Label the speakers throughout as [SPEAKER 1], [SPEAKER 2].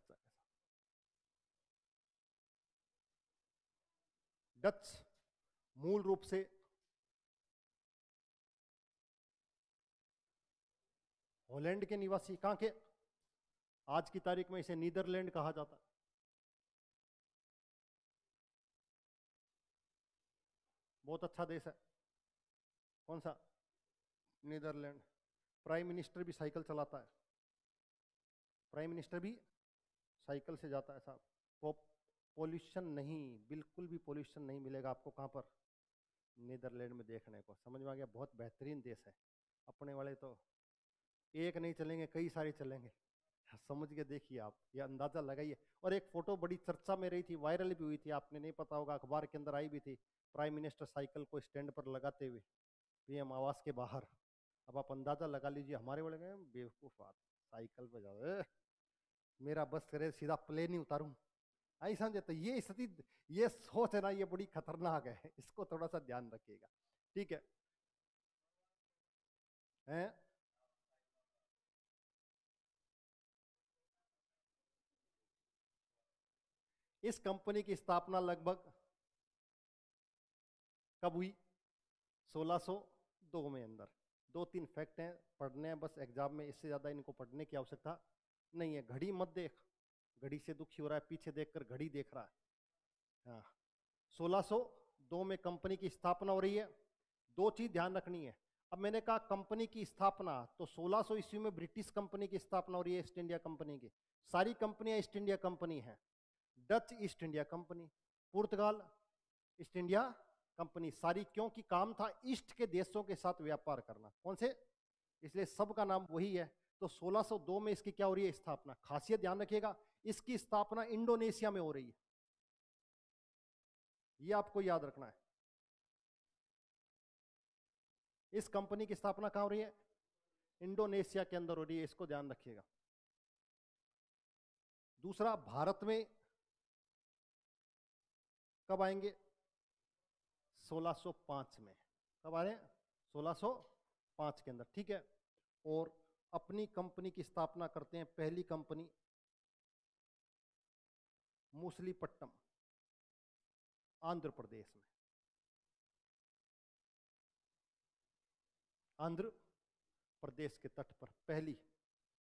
[SPEAKER 1] अच्छा, डच मूल रूप से हॉलैंड के निवासी, कहां के? आज की तारीख में इसे नीदरलैंड कहा जाता है। बहुत अच्छा देश है। कौन सा? नीदरलैंड। प्राइम मिनिस्टर भी साइकिल चलाता है। प्राइम मिनिस्टर भी साइकिल से जाता है साहब। पोल्यूशन नहीं, बिल्कुल भी पोल्यूशन नहीं मिलेगा आपको कहां पर? नीदरलैंड में देखने को। समझ में आ गया? बहुत बेहतरीन देश है। अपने वाले तो एक नहीं चलेंगे, कई सारे चलेंगे। समझ के देखिए आप, ये अंदाजा लगाइए। और एक फोटो बड़ी चर्चा में रही थी, वायरल भी हुई थी, आपने नहीं पता होगा, अखबार के अंदर आई भी थी। प्राइम मिनिस्टर साइकिल को स्टैंड पर लगाते हुए पीएम आवास के बाहर। अब आप अंदाजा लगा लीजिए, हमारे वाले गए बेवकूफ बात, साइकिल पे जाओ, मेरा बस करे सीधा प्लेन ही उतारूं, आई समझे? तो ये स्थिति, ये सोच है ना, ये बड़ी खतरनाक है, इसको थोड़ा सा ध्यान रखिएगा। ठीक है, हैं? इस कंपनी की स्थापना लगभग कब हुई? 1602 में। अंदर दो तीन फैक्ट हैं, पढ़ने हैं बस एग्जाम में, इससे ज्यादा इनको पढ़ने की आवश्यकता नहीं है। घड़ी मत देख, घड़ी से दुखी हो रहा है, पीछे देखकर घड़ी देख रहा है। हाँ, 1602 में कंपनी की स्थापना हो रही है। दो चीज ध्यान रखनी है। अब मैंने कहा कंपनी की स्थापना, तो 1600 ईस्वी में ब्रिटिश कंपनी की स्थापना हो रही है, ईस्ट इंडिया कंपनी की। सारी कंपनियां ईस्ट इंडिया कंपनी है। डच ईस्ट इंडिया कंपनी, पुर्तगाल ईस्ट इंडिया कंपनी, सारी, क्योंकि काम था ईस्ट के देशों के साथ व्यापार करना। कौन से? इसलिए सबका नाम वही है। तो 1602 में इसकी क्या हो रही है? स्थापना। खासियत ध्यान रखिएगा, इसकी स्थापना इंडोनेशिया में हो रही है, ये आपको याद रखना है। इस कंपनी की स्थापना कहां हो रही है? इंडोनेशिया के अंदर हो रही है, इसको ध्यान रखिएगा। दूसरा, भारत में कब आएंगे? 1605 में। कब आ रहे हैं? 1605 के अंदर, ठीक है। और अपनी कंपनी की स्थापना करते हैं, पहली कंपनी मूसलीपट्टम, आंध्र प्रदेश में। आंध्र प्रदेश के तट पर पहली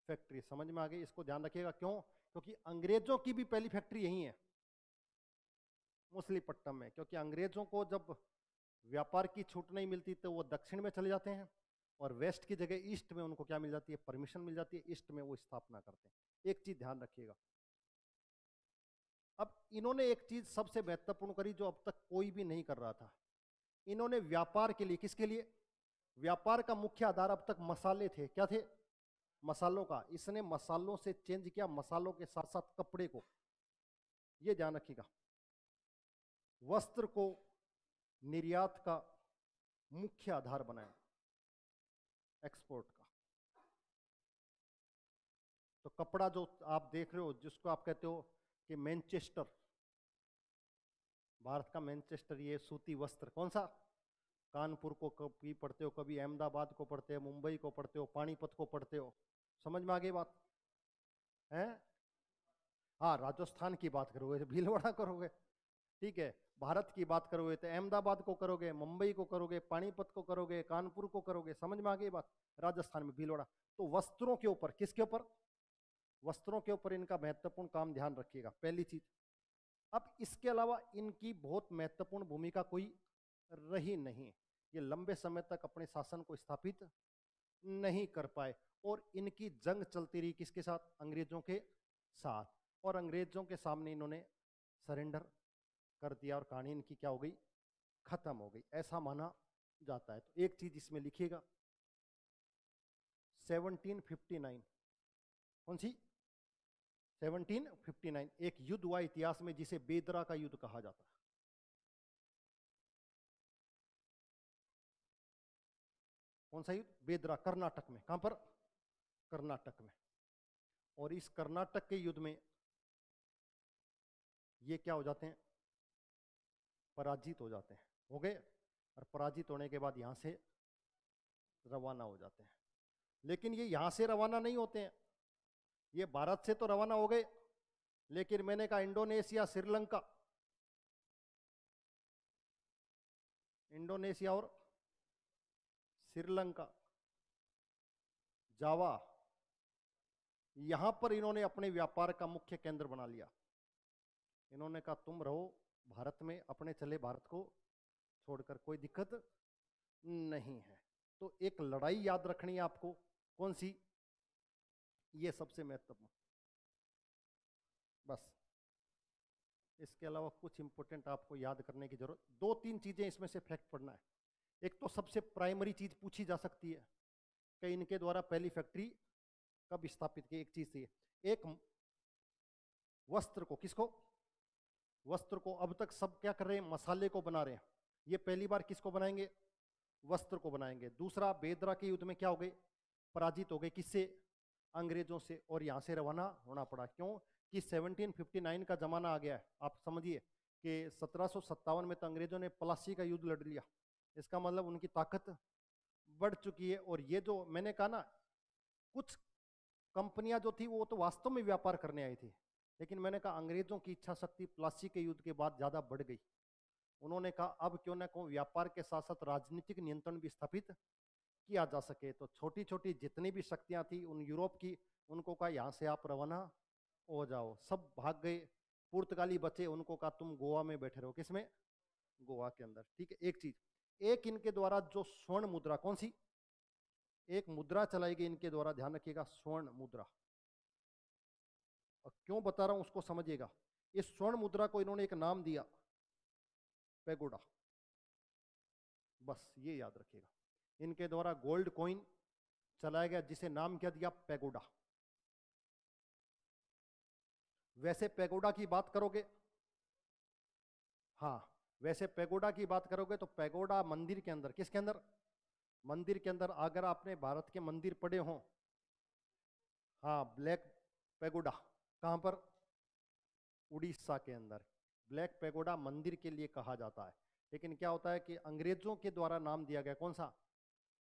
[SPEAKER 1] फैक्ट्री। समझ में आ गई? इसको ध्यान रखिएगा। क्यों? क्योंकि अंग्रेजों की भी पहली फैक्ट्री यही है, मूसलीपट्टम में। क्योंकि अंग्रेजों को जब व्यापार की छूट नहीं मिलती तो वो दक्षिण में चले जाते हैं, और वेस्ट की जगह ईस्ट में उनको क्या मिल जाती है? परमिशन मिल जाती है, ईस्ट में वो स्थापना करते हैं। एक चीज ध्यान रखिएगा। अब इन्होंने एक चीज सबसे महत्वपूर्ण करी, जो अब तक कोई भी नहीं कर रहा था। इन्होंने व्यापार के लिए, किसके लिए? व्यापार का मुख्य आधार अब तक मसाले थे। क्या थे? मसालों का। इसने मसालों से चेंज किया, मसालों के साथ साथ कपड़े को। यह ध्यान रखिएगा। वस्त्र को निर्यात का मुख्य आधार बनाया, एक्सपोर्ट का। तो कपड़ा जो आप देख रहे हो, जिसको आप कहते हो कि मैनचेस्टर, भारत का मैनचेस्टर, ये सूती वस्त्र। कौन सा? कानपुर को कभी पढ़ते हो, कभी अहमदाबाद को पढ़ते हो, मुंबई को पढ़ते हो, पानीपत को पढ़ते हो। समझ में आ गई बात है? हाँ, राजस्थान की बात करोगे तो भीलवाड़ा करोगे, ठीक है। भारत की बात करोगे तो अहमदाबाद को करोगे, मुंबई को करोगे, पानीपत को करोगे, कानपुर को करोगे। समझ में आ गई बात? राजस्थान में भीलवाड़ा। तो वस्त्रों के ऊपर, किसके ऊपर? वस्त्रों के ऊपर इनका महत्वपूर्ण काम, ध्यान रखिएगा, पहली चीज। अब इसके अलावा इनकी बहुत महत्वपूर्ण भूमिका कोई रही नहीं। ये लंबे समय तक अपने शासन को स्थापित नहीं कर पाए, और इनकी जंग चलती रही किसके साथ? अंग्रेजों के साथ। और अंग्रेजों के सामने इन्होंने सरेंडर कर दिया, और कहानी इनकी क्या हो गई? खत्म हो गई, ऐसा माना जाता है। तो एक चीज इसमें लिखिएगा, 1759। कौन सी? 1759 एक युद्ध हुआ इतिहास में, जिसे बेदरा का युद्ध कहा जाता है। कौन सा युद्ध? बेदरा, कर्नाटक में। कहां पर? कर्नाटक में। और इस कर्नाटक के युद्ध में ये क्या हो जाते हैं? पराजित हो जाते हैं। हो गए? और पराजित होने के बाद यहां से रवाना हो जाते हैं। लेकिन ये यहां से रवाना नहीं होते हैं, ये भारत से तो रवाना हो गए, लेकिन मैंने कहा इंडोनेशिया, श्रीलंका, इंडोनेशिया और श्रीलंका, जावा, यहां पर इन्होंने अपने व्यापार का मुख्य केंद्र बना लिया। इन्होंने कहा तुम रहो भारत में, अपने चले भारत को छोड़कर, कोई दिक्कत नहीं है। तो एक लड़ाई याद रखनी है आपको, कौन सी? ये सबसे महत्वपूर्ण। बस इसके अलावा कुछ इंपॉर्टेंट आपको याद करने की जरूरत, दो तीन चीजें इसमें से फैक्ट पढ़ना है। एक तो सबसे प्राइमरी चीज पूछी जा सकती है कि इनके द्वारा पहली फैक्ट्री कब स्थापित की। एक चीज थी, एक वस्त्र को, किसको? वस्त्र को। अब तक सब क्या कर रहे हैं? मसाले को बना रहे हैं। ये पहली बार किसको बनाएंगे? वस्त्र को बनाएंगे। दूसरा, बेदरा के युद्ध में क्या हो गए? पराजित हो गए। किससे? अंग्रेजों से। और यहां से रवाना होना पड़ा। क्यों? कि 1759 का जमाना आ गया है। आप समझिए कि 1757 में तो अंग्रेजों ने प्लासी का युद्ध लड़ लिया। इसका मतलब उनकी ताकत बढ़ चुकी है। और ये जो मैंने कहा ना, कुछ कंपनियां जो थी वो तो वास्तव में व्यापार करने आई थी, लेकिन मैंने कहा अंग्रेजों की इच्छा शक्ति प्लासी के युद्ध के बाद ज्यादा बढ़ गई। उन्होंने कहा अब क्यों ना को व्यापार के साथ साथ राजनीतिक नियंत्रण भी स्थापित किया जा सके। तो छोटी छोटी जितनी भी शक्तियां थी उन यूरोप की, उनको कहा यहां से आप रवाना हो जाओ। सब भाग गए। पुर्तगाली बचे, उनको कहा तुम गोवा में बैठे रहो। किसमें? गोवा के अंदर। ठीक है। एक चीज, एक इनके द्वारा जो स्वर्ण मुद्रा, कौन सी? एक मुद्रा चलाई गई इनके द्वारा, ध्यान रखिएगा, स्वर्ण मुद्रा। और क्यों बता रहा हूं उसको समझिएगा। इस स्वर्ण मुद्रा को इन्होंने एक नाम दिया, पेगोडा। बस ये याद रखिएगा। इनके द्वारा गोल्ड कॉइन चलाया गया जिसे नाम क्या दिया? पेगोडा। वैसे पेगोडा की बात करोगे, हाँ, वैसे पेगोडा की बात करोगे तो पेगोडा मंदिर के अंदर, किसके अंदर? मंदिर के अंदर। अगर आपने भारत के मंदिर पढ़े हो, हाँ, ब्लैक पेगोडा कहां पर? उड़ीसा के अंदर। ब्लैक पेगोडा मंदिर के लिए कहा जाता है। लेकिन क्या होता है कि अंग्रेजों के द्वारा नाम दिया गया, कौन सा?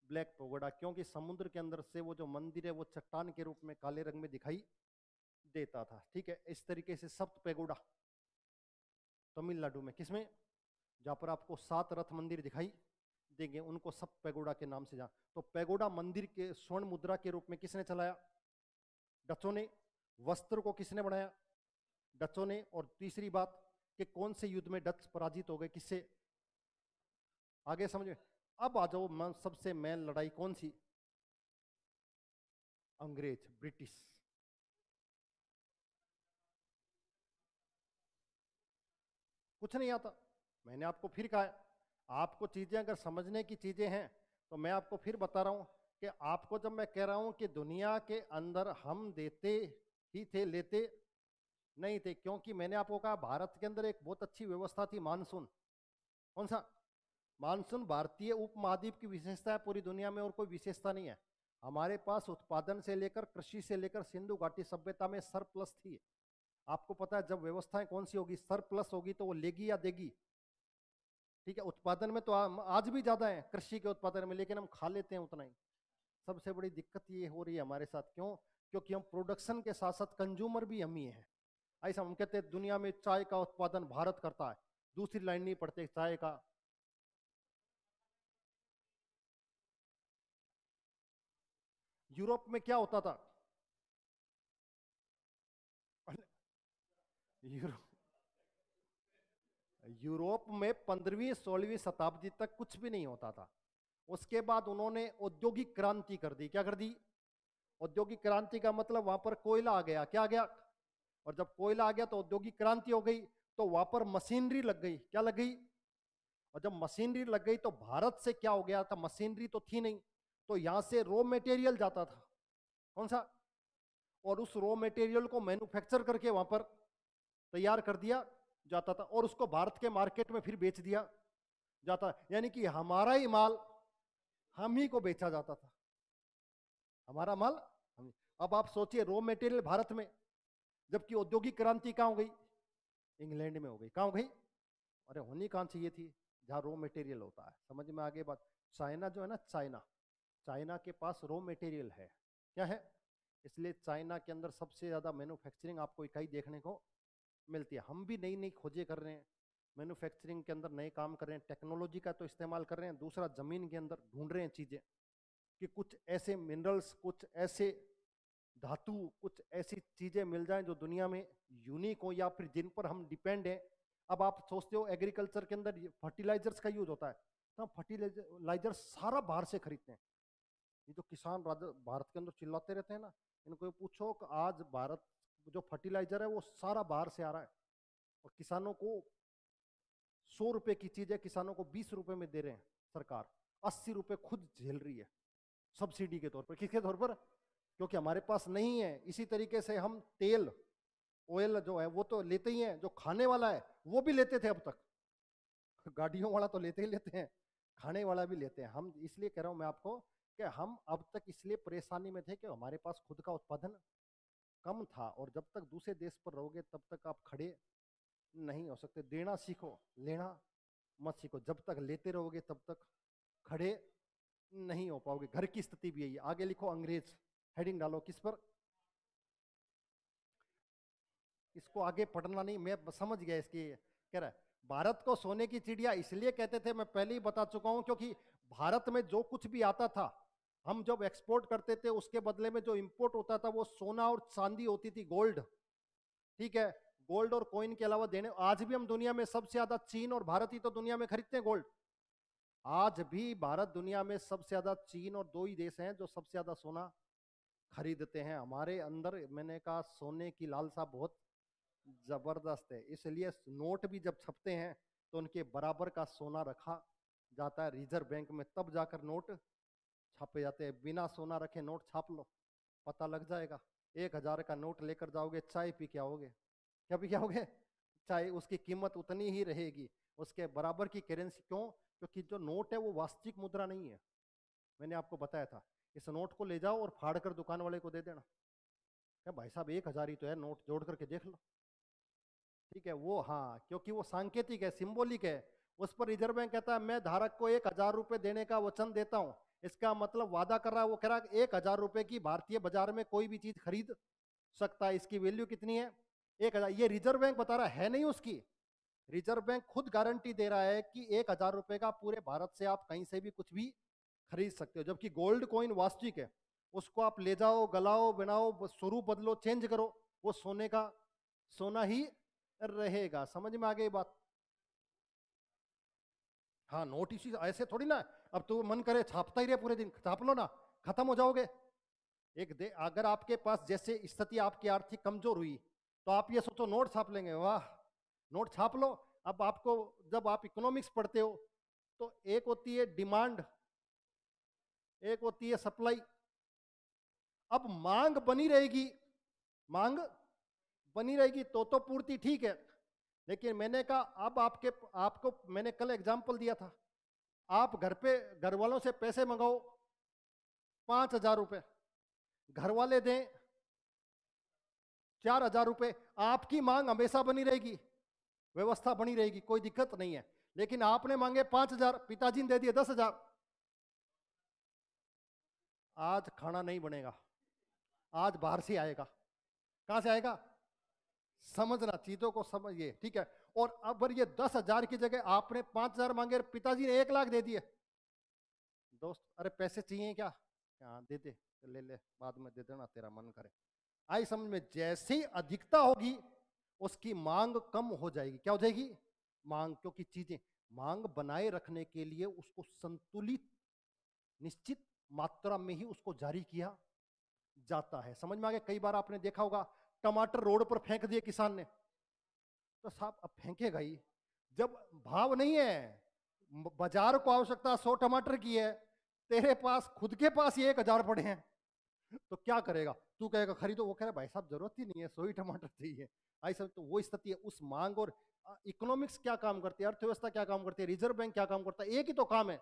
[SPEAKER 1] Black pagoda. क्योंकि समुद्र के अंदर से वो जो मंदिर है वो चट्टान के रूप में काले रंग में दिखाई देता था। ठीक है। इस तरीके से सप्त पेगोडा तमिलनाडु में, किसमें? जहां पर आपको 7 रथ मंदिर दिखाई देंगे, उनको सप्त पेगोडा के नाम से जान। तो पेगोडा मंदिर के स्वर्ण मुद्रा के रूप में किसने चलाया? डचों ने। वस्त्र को किसने बनाया? डचों ने। और तीसरी बात कि कौन से युद्ध में डच पराजित हो गए? किससे? आगे समझे। अब आ जाओ, सबसे मेन लड़ाई कौन सी? अंग्रेज, ब्रिटिश। कुछ नहीं आता। मैंने आपको फिर कहा है, आपको चीजें अगर समझने की चीजें हैं तो मैं आपको फिर बता रहा हूं कि आपको जब मैं कह रहा हूं कि दुनिया के अंदर हम देते ही थे, लेते नहीं थे। क्योंकि मैंने आपको कहा भारत के अंदर एक बहुत अच्छी व्यवस्था थी, मानसून। कौन सा? मानसून भारतीय उपमहाद्वीप की विशेषता है, पूरी दुनिया में और कोई विशेषता नहीं है। हमारे पास उत्पादन से लेकर, कृषि से लेकर, सिंधु घाटी सभ्यता में सरप्लस थी। आपको पता है जब व्यवस्थाएं कौन सी होगी, सरप्लस होगी, तो वो लेगी या देगी? ठीक है। उत्पादन में तो आज भी ज्यादा है कृषि के उत्पादन में, लेकिन हम खा लेते हैं उतना ही। सबसे बड़ी दिक्कत ये हो रही है हमारे साथ। क्यों? क्योंकि हम प्रोडक्शन के साथ साथ कंज्यूमर भी हम ही हैं। ऐसा हम कहते हैं दुनिया में चाय का उत्पादन भारत करता है, दूसरी लाइन नहीं पढ़ते चाय का। यूरोप में क्या होता था? यूरोप यूरोप में 15वीं 16वीं शताब्दी तक कुछ भी नहीं होता था। उसके बाद उन्होंने औद्योगिक क्रांति कर दी। क्या कर दी? औद्योगिक क्रांति का मतलब वहां पर कोयला आ गया। क्या आ गया? और जब कोयला आ गया तो औद्योगिक क्रांति हो गई, तो वहां पर मशीनरी लग गई। क्या लग गई? और जब मशीनरी लग गई तो भारत से क्या हो गया था? मशीनरी तो थी नहीं, तो यहां से रॉ मटेरियल जाता था। कौन सा? और उस रॉ मटेरियल को मैन्युफैक्चर करके वहां पर तैयार कर दिया जाता था, और उसको भारत के मार्केट में फिर बेच दिया जाता। यानी कि हमारा ही माल हम ही को बेचा जाता था। हमारा माल हम। अब आप सोचिए, रॉ मटेरियल भारत में, जबकि औद्योगिक क्रांति कहां हो गई? इंग्लैंड में हो गई। कहां हो गई? अरे होनी कहां चाहिए थी? जहां रॉ मटेरियल होता है। समझ में आगे बात? चाइना जो है ना, चाइना, चाइना के पास रॉ मटेरियल है। क्या है? इसलिए चाइना के अंदर सबसे ज्यादा मैन्युफैक्चरिंग आपको इकाई देखने को मिलती है। हम भी नई नई खोजें कर रहे हैं, मैन्युफैक्चरिंग के अंदर नए काम कर रहे हैं, टेक्नोलॉजी का तो इस्तेमाल कर रहे हैं। दूसरा, जमीन के अंदर ढूंढ रहे हैं चीजें कि कुछ ऐसे मिनरल्स, कुछ ऐसे धातु, कुछ ऐसी चीजें मिल जाएं जो दुनिया में यूनिक हो या फिर जिन पर हम डिपेंड हैं। अब आप सोचते हो एग्रीकल्चर के अंदर फर्टिलाइजर्स का यूज होता है, तो फर्टिलाइजर सारा बाहर से खरीदते हैं। ये जो किसान भारत के अंदर चिल्लाते रहते हैं ना, इनको पूछो कि आज भारत जो फर्टिलाइजर है वो सारा बाहर से आ रहा है, और किसानों को 100 रुपए की चीज है, किसानों को 20 रुपए में दे रहे हैं। सरकार 80 रुपए खुद झेल रही है सब्सिडी के तौर पर। किसके तौर पर? क्योंकि हमारे पास नहीं है। इसी तरीके से हम तेल, ऑयल जो है वो तो लेते ही हैं, जो खाने वाला है वो भी लेते थे अब तक। गाड़ियों वाला तो लेते ही लेते हैं, खाने वाला भी लेते हैं हम। इसलिए कह रहा हूं मैं आपको कि हम अब तक इसलिए परेशानी में थे कि हमारे पास खुद का उत्पादन कम था, और जब तक दूसरे देश पर रहोगे तब तक आप खड़े नहीं हो सकते। देना सीखो, लेना मत सीखो। जब तक लेते रहोगे तब तक खड़े नहीं हो पाओगे। घर की स्थिति भी यही है। आगे लिखो अंग्रेज, हेडिंग डालो किस पर। इसको आगे पढ़ना नहीं, मैं समझ गया इसकी। कह रहा है भारत को सोने की चिड़िया इसलिए कहते थे, मैं पहले ही बता चुका हूं, क्योंकि भारत में जो कुछ भी आता था, हम जब एक्सपोर्ट करते थे उसके बदले में जो इंपोर्ट होता था वो सोना और चांदी होती थी, गोल्ड। ठीक है, गोल्ड और कॉइन के अलावा देने। आज भी हम दुनिया में सबसे ज्यादा चीन और भारत ही तो दुनिया में खरीदते हैं गोल्ड। आज भी भारत दुनिया में सबसे ज्यादा, चीन और दो ही देश हैं जो सबसे ज्यादा सोना खरीदते हैं। हमारे अंदर, मैंने कहा, सोने की लालसा बहुत जबरदस्त है। इसलिए नोट भी जब छपते हैं तो उनके बराबर का सोना रखा जाता है रिजर्व बैंक में, तब जाकर नोट छापे जाते हैं। बिना सोना रखे नोट छाप लो, पता लग जाएगा। 1000 का नोट लेकर जाओगे, चाय पी के आओगे। क्या पी के आओगे? चाय। उसकी कीमत उतनी ही रहेगी, उसके बराबर की करेंसी। क्यों? क्योंकि जो नोट है वो वास्तविक मुद्रा नहीं है। मैंने आपको बताया था, इस नोट को ले जाओ और फाड़ कर दुकान वाले को दे देना। क्या भाई साहब 1000 ही तो है, नोट जोड़ करके देख लो। ठीक है वो, हाँ, क्योंकि वो सांकेतिक है, सिंबॉलिक है। उस पर रिजर्व बैंक कहता है मैं धारक को 1000 रुपए देने का वचन देता हूं। इसका मतलब वादा कर रहा है। वो कह रहा है 1000 रुपए की भारतीय बाजार में कोई भी चीज खरीद सकता है। इसकी वैल्यू कितनी है? 1000। ये रिजर्व बैंक बता रहा है नहीं उसकी। रिजर्व बैंक खुद गारंटी दे रहा है कि 1000 रुपए का पूरे भारत से आप कहीं से भी कुछ भी खरीद सकते हो। जबकि गोल्ड कॉइन वास्तविक है, उसको आप ले जाओ, गलाओ, बनाओ, स्वरूप बदलो, चेंज करो, वो सोने का सोना ही रहेगा। समझ में आ गई बात? हाँ, नोट इसी ऐसे थोड़ी ना। अब तो मन करे छापता ही रहे पूरे दिन, छाप लो ना, खत्म हो जाओगे। अगर आपके पास जैसे स्थिति आपकी आर्थिक कमजोर हुई तो आप ये सोचो नोट छाप लेंगे, वाह, नोट छाप लो। अब आपको, जब आप इकोनॉमिक्स पढ़ते हो तो एक होती है डिमांड, एक होती है सप्लाई। अब मांग बनी रहेगी, मांग बनी रहेगी तो पूर्ति ठीक है। लेकिन मैंने कहा अब आपको मैंने कल एग्जांपल दिया था, आप घर पे घर वालों से पैसे मंगाओ 5000 रुपए, घर वाले दें 4000 रुपए, आपकी मांग हमेशा बनी रहेगी, व्यवस्था बनी रहेगी, कोई दिक्कत नहीं है। लेकिन आपने मांगे 5000, पिताजी ने दे दिए 10,000, आज खाना नहीं बनेगा, आज बाहर से आएगा। कहां से आएगा? समझना, चीजों को समझिए, ठीक है। और अब ये 10,000 की जगह आपने 5000 मांगे, पिताजी ने 1,00,000 दे दिए। दोस्त, अरे पैसे चाहिए क्या? हाँ दे दे, ले ले, बाद में दे देना, तेरा मन करे। आई समझ में? जैसी अधिकता होगी उसकी मांग कम हो जाएगी। क्या हो जाएगी? मांग। क्योंकि चीजें, मांग बनाए रखने के लिए उसको संतुलित, निश्चित मात्रा में ही उसको जारी किया जाता है। समझ में आ गया? कई बार आपने देखा होगा टमाटर रोड पर फेंक दिए किसान ने, तो साहब अब फेंकेगा ही, जब भाव नहीं है, बाजार को आवश्यकता 100 टमाटर की है, तेरे पास खुद के पास ही 1000 पड़े हैं, तो क्या करेगा? तू कहेगा खरीदो, वो कह रहा भाई साहब जरूरत ही नहीं है, 100 ही टमाटर चाहिए। ऐसा तो वो स्थिति है। उस मांग और इकोनॉमिक्स क्या काम करती है, अर्थव्यवस्था क्या काम करती है, रिजर्व बैंक क्या काम करता है, एक ही तो काम है,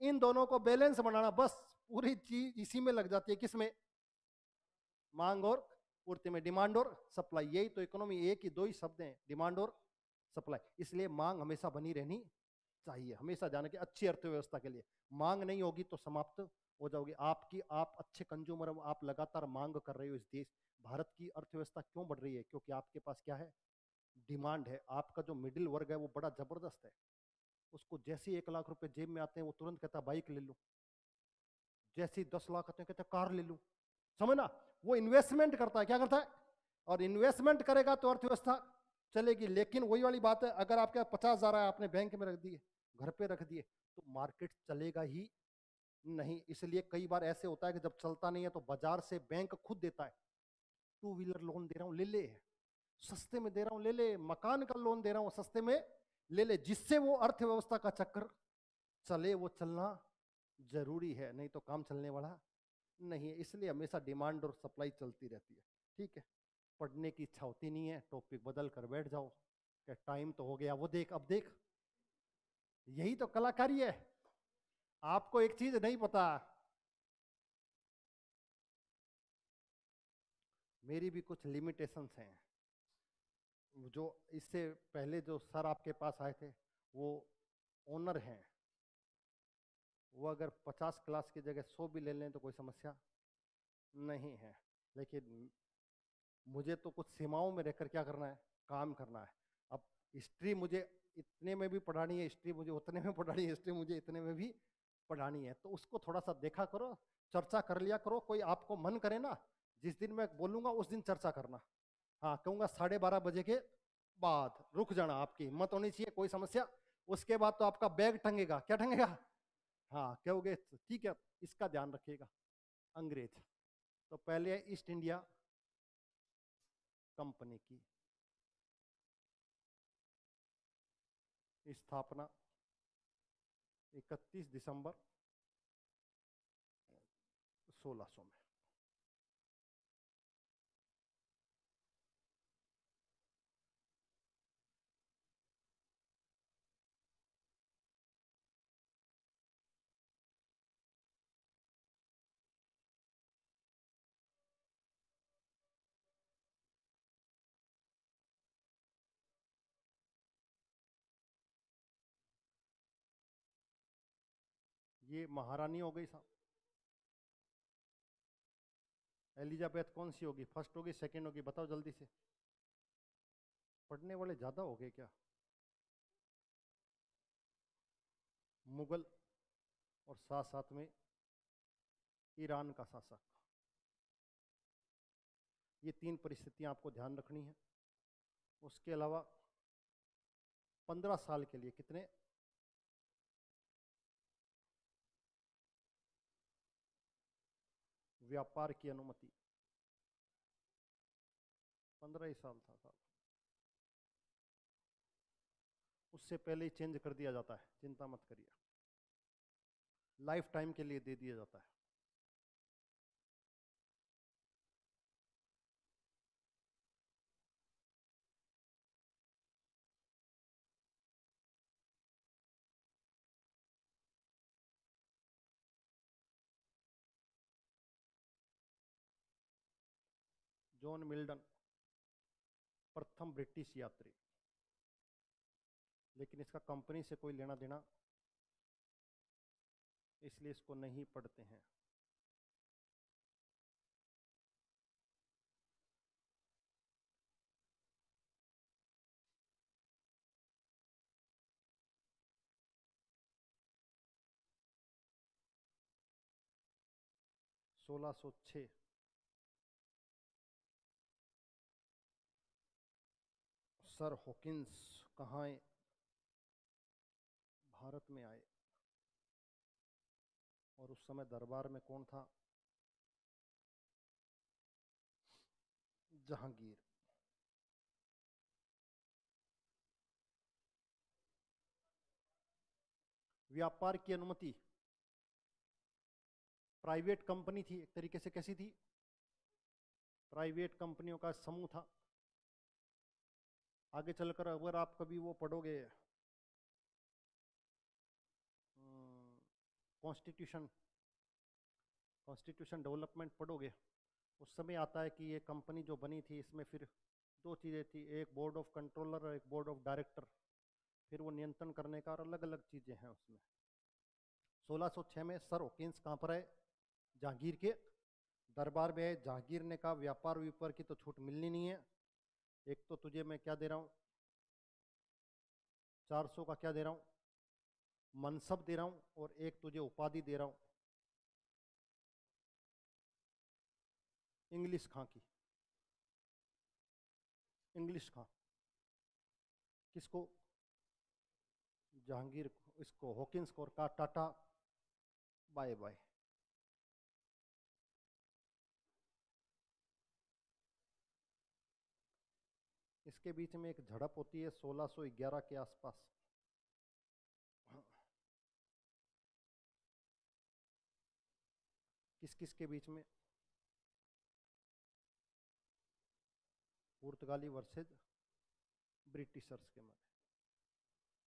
[SPEAKER 1] इन दोनों को बैलेंस बनाना। बस पूरी चीज इसी में लग जाती है। किसमें? मांग और पूर्ति में, डिमांड और सप्लाई। यही तो इकोनॉमी, एक ही दो ही शब्द हैं, डिमांड और सप्लाई। इसलिए मांग हमेशा बनी रहनी चाहिए, हमेशा जाने की, अच्छी अर्थव्यवस्था के लिए। मांग नहीं होगी तो समाप्त हो जाओगे। आपकी आप अच्छे कंज्यूमर हो, आप लगातार मांग कर रहे हो। इस देश भारत की अर्थव्यवस्था क्यों बढ़ रही है? क्योंकि आपके पास क्या है? डिमांड है। आपका जो मिडिल वर्ग है वो बड़ा जबरदस्त है। उसको जैसे ही 1 लाख रुपए जेब में आते हैं वो तुरंत कहता है बाइक ले लूं, जैसे ही 10 लाख आते हैं कहता है कार ले लूं। समझ ना? वो इन्वेस्टमेंट करता है। क्या करता है? और इन्वेस्टमेंट करेगा तो अर्थव्यवस्था चलेगी। लेकिन वही वाली बात है, अगर आपके 50,000 है आपने बैंक में रख दिए, घर पे रख दिए, तो मार्केट चलेगा ही नहीं। इसलिए कई बार ऐसे होता है कि जब चलता नहीं है तो बाजार से बैंक खुद देता है। 2 व्हीलर लोन दे रहा हूं, ले ले, सस्ते में दे रहा हूं, ले ले, मकान का लोन दे रहा हूं, सस्ते में ले ले, जिससे वो अर्थव्यवस्था का चक्कर चले। वो चलना जरूरी है, नहीं तो काम चलने वाला नहीं है। इसलिए हमेशा डिमांड और सप्लाई चलती रहती है। ठीक है? पढ़ने की इच्छा होती नहीं है, टॉपिक बदल कर बैठ जाओ, क्या टाइम तो हो गया, वो देख, अब देख। यही तो कलाकारी है। आपको एक चीज नहीं पता, मेरी भी कुछ लिमिटेशंस हैं। जो इससे पहले जो सर आपके पास आए थे वो ओनर हैं, वो अगर 50 क्लास की जगह 100 भी ले लें तो कोई समस्या नहीं है। लेकिन मुझे तो कुछ सीमाओं में रहकर क्या करना है? काम करना है। अब हिस्ट्री मुझे इतने में भी पढ़ानी है, हिस्ट्री मुझे उतने में पढ़ानी है, हिस्ट्री मुझे इतने में भी पढ़ानी है, तो उसको थोड़ा सा देखा करो, चर्चा कर लिया करो। कोई आपको मन करे ना, जिस दिन मैं बोलूंगा उस दिन चर्चा करना। हाँ, कहूंगा 12:30 बजे के बाद रुक जाना, आपकी हिम्मत होनी चाहिए, कोई समस्या। उसके बाद तो आपका बैग टंगेगा। क्या टंगेगा? हाँ, कहोगे ठीक है, इसका ध्यान रखिएगा। अंग्रेज तो पहले है ईस्ट इंडिया कंपनी की स्थापना 31 दिसंबर 1600 में। ये महारानी हो गई साहब। एलिजाबेथ कौन सी होगी? फर्स्ट होगी, सेकंड होगी? बताओ जल्दी से। पढ़ने वाले ज्यादा हो गए क्या? मुगल और साथ साथ में ईरान का शासक। ये 3 परिस्थितियां आपको ध्यान रखनी है। उसके अलावा 15 साल के लिए कितने? व्यापार की अनुमति। 15 ही साल था साहब। उससे पहले ही चेंज कर दिया जाता है, चिंता मत करिए। लाइफ टाइम के लिए दे दिया जाता है। जॉन मिल्टन प्रथम ब्रिटिश यात्री। लेकिन इसका कंपनी से कोई लेना देना, इसलिए इसको नहीं पढ़ते हैं। सोलह सौ छः सर हॉकिंस कहाँ भारत में आए? और उस समय दरबार में कौन था? जहांगीर। व्यापार की अनुमति प्राइवेट कंपनी थी एक तरीके से। कैसी थी? प्राइवेट कंपनियों का समूह था। आगे चलकर अगर आप कभी वो पढ़ोगे, कॉन्स्टिट्यूशन कॉन्स्टिट्यूशन डेवलपमेंट पढ़ोगे, उस समय आता है कि ये कंपनी जो बनी थी इसमें फिर 2 चीज़ें थी, एक बोर्ड ऑफ कंट्रोलर और एक बोर्ड ऑफ डायरेक्टर। फिर वो नियंत्रण करने का और अलग अलग चीज़ें हैं उसमें। 1606 में सर हॉकिंस कहाँ पर आए? जहांगीर के दरबार में है। जहांगीर ने कहा व्यापार व्यापार की तो छूट मिलनी नहीं है, एक तो तुझे मैं क्या दे रहा हूँ, 400 का क्या दे रहा हूँ, मनसब दे रहा हूँ, और एक तुझे उपाधि दे रहा हूँ, इंग्लिश खां की। इंग्लिश खां किसको, जहांगीर को, इसको हॉकिंस को, और कहा टाटा बाय बाय। इसके बीच में एक झड़प होती है 1611 के आसपास। किस किस के बीच में, पुर्तगाली वर्सेज ब्रिटिशर्स के मध्य,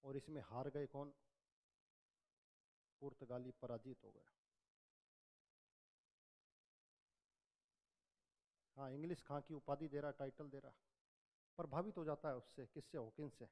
[SPEAKER 1] और इसमें हार गए कौन, पुर्तगाली पराजित हो गए। हाँ, इंग्लिश खां की उपाधि दे रहा, टाइटल दे रहा, प्रभावित हो जाता है उससे, किससे, हॉकिंस से।